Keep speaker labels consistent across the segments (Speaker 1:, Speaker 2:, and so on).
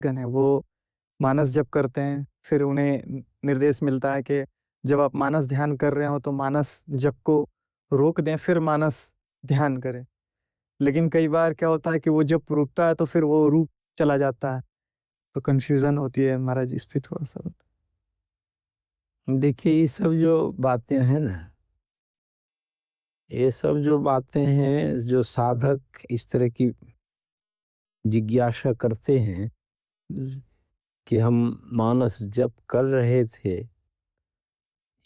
Speaker 1: गण है वो मानस जप करते हैं, फिर उन्हें निर्देश मिलता है कि जब आप मानस ध्यान कर रहे हो तो मानस जप को रोक दें, फिर मानस ध्यान करें। लेकिन कई बार क्या होता है कि वो जब रुकता है तो फिर वो रुक चला जाता है, तो कन्फ्यूज़न होती है महाराज इस पे थोड़ा-सा।
Speaker 2: देखिए ये सब जो बातें हैं ना, ये सब जो बातें हैं, जो साधक इस तरह की जिज्ञासा करते हैं कि हम मानस जप कर रहे थे,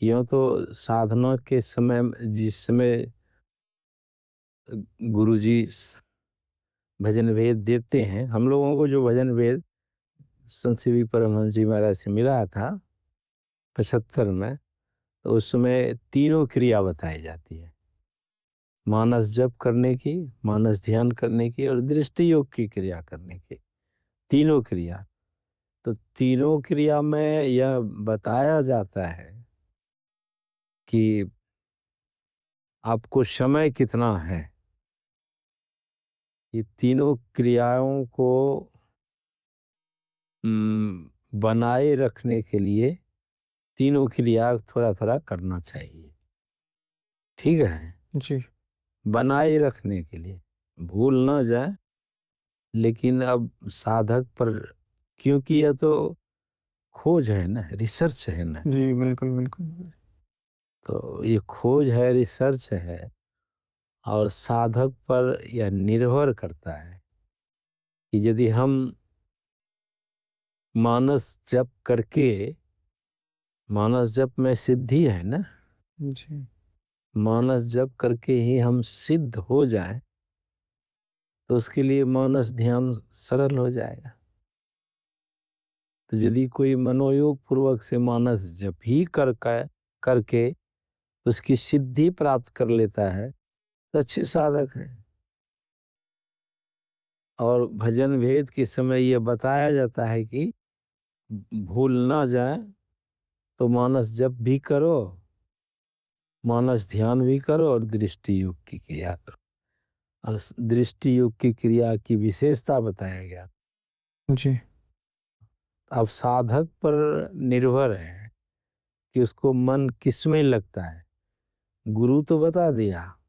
Speaker 2: यूँ तो साधना के समय जिस समय गुरुजी भजन वेद देते हैं, हम लोगों को जो भजन वेद संत सीवी परमहंस जी महाराज से मिला था 75 में, तो उसमें तीनों क्रिया बताई जाती है। मानस जप करने की, मानस ध्यान करने की और दृष्टि योग की क्रिया करने की, तीनों क्रिया। तो तीनों क्रिया में यह बताया जाता है कि आपको समय कितना है। ये तीनों क्रियाओं को बनाए रखने के लिए तीनों क्रिया थोड़ा-थोड़ा करना चाहिए। ठीक है?
Speaker 1: जी,
Speaker 2: बनाए रखने के लिए, भूल ना जाए। लेकिन अब साधक पर, क्योंकि यह तो खोज है ना, रिसर्च है ना,
Speaker 1: जी, बिल्कुल, बिल्कुल।
Speaker 2: तो ये खोज है, रिसर्च है और साधक पर यह निर्भर करता है कि यदि हम मानस जप करके, मानस जप में सिद्धि है ना,
Speaker 1: जी,
Speaker 2: मानस जप करके ही हम सिद्ध हो जाएं, तो उसके लिए मानस ध्यान सरल हो जाएगा। तो यदि कोई मनोयोग पूर्वक से मानस जप ही करके उसकी सिद्धि प्राप्त कर लेता है, तो अच्छे साधक है। और भजन भेद के समय यह बताया जाता है कि भूल ना जाए, तो मानस जप भी करो, मानस ध्यान भी करो और दृष्टि योग की क्रिया करो। और दृष्टि योग की क्रिया की विशेषता बताया गया।
Speaker 1: जी,
Speaker 2: अब साधक पर निर्भर है कि उसको मन किसमें लगता है। गुरु तो बता दिया,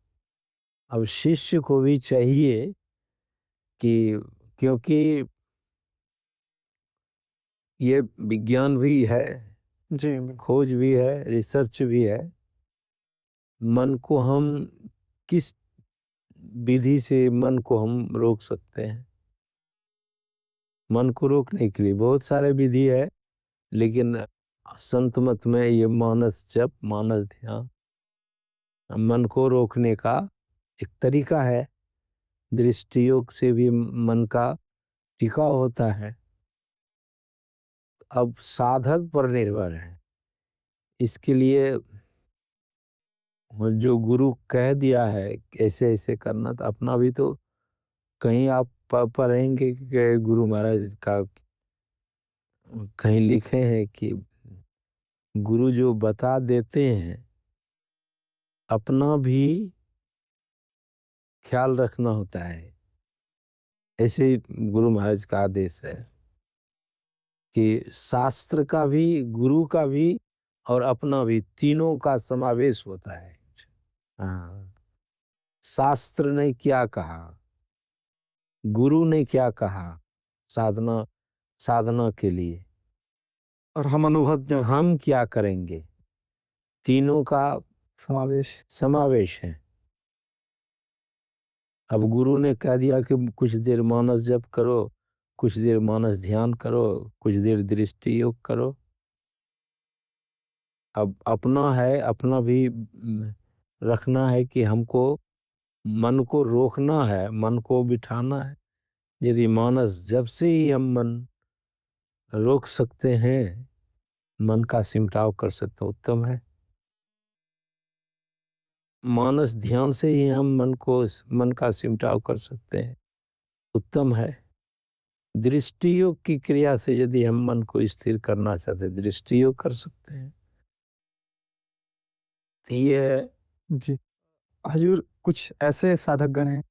Speaker 2: अब शिष्य को भी चाहिए कि, क्योंकि ये विज्ञान भी है,
Speaker 1: जी, बिल्कुल।
Speaker 2: खोज भी है, रिसर्च भी है। मन को हम किस विधि से मन को हम रोक सकते हैं। मन को रोकने के लिए बहुत सारे विधि है, लेकिन संत मत में ये मानस जप, मानस ध्यान मन को रोकने का एक तरीका है। दृष्टि योग से भी मन का टिकाव होता है। अब साधक पर निर्भर है। इसके लिए वो जो गुरु कह दिया है ऐसे ऐसे करना, तो अपना भी तो कहीं आप पढ़ेंगे कि गुरु महाराज का कहीं लिखे हैं कि गुरु जो बता देते हैं, अपना भी ख्याल रखना होता है। ऐसे ही गुरु महाराज का आदेश है कि शास्त्र का भी, गुरु का भी और अपना भी, तीनों का समावेश होता है। हाँ, शास्त्र ने क्या कहा, गुरु ने क्या कहा साधना साधना के लिए,
Speaker 1: और हम अनुभवज्ञ
Speaker 2: हम क्या करेंगे, तीनों का
Speaker 1: समावेश।
Speaker 2: समावेश है। अब गुरु ने कह दिया कि कुछ देर मानस जप करो, कुछ देर मानस ध्यान करो, कुछ देर दृष्टि योग करो। अब अपना है, अपना भी रखना है कि हमको मन को रोकना है, मन को बिठाना है। यदि मानस जब से ही हम मन रोक सकते हैं, मन का सिमटाव कर सकते हैं, उत्तम है। मानस ध्यान से ही हम मन का सिमटाव कर सकते हैं, उत्तम है। दृष्टि योग की क्रिया से यदि हम मन को स्थिर करना चाहते हैं, दृष्टि योग कर सकते हैं। तो ये
Speaker 1: जी। हजूर कुछ ऐसे साधकगण हैं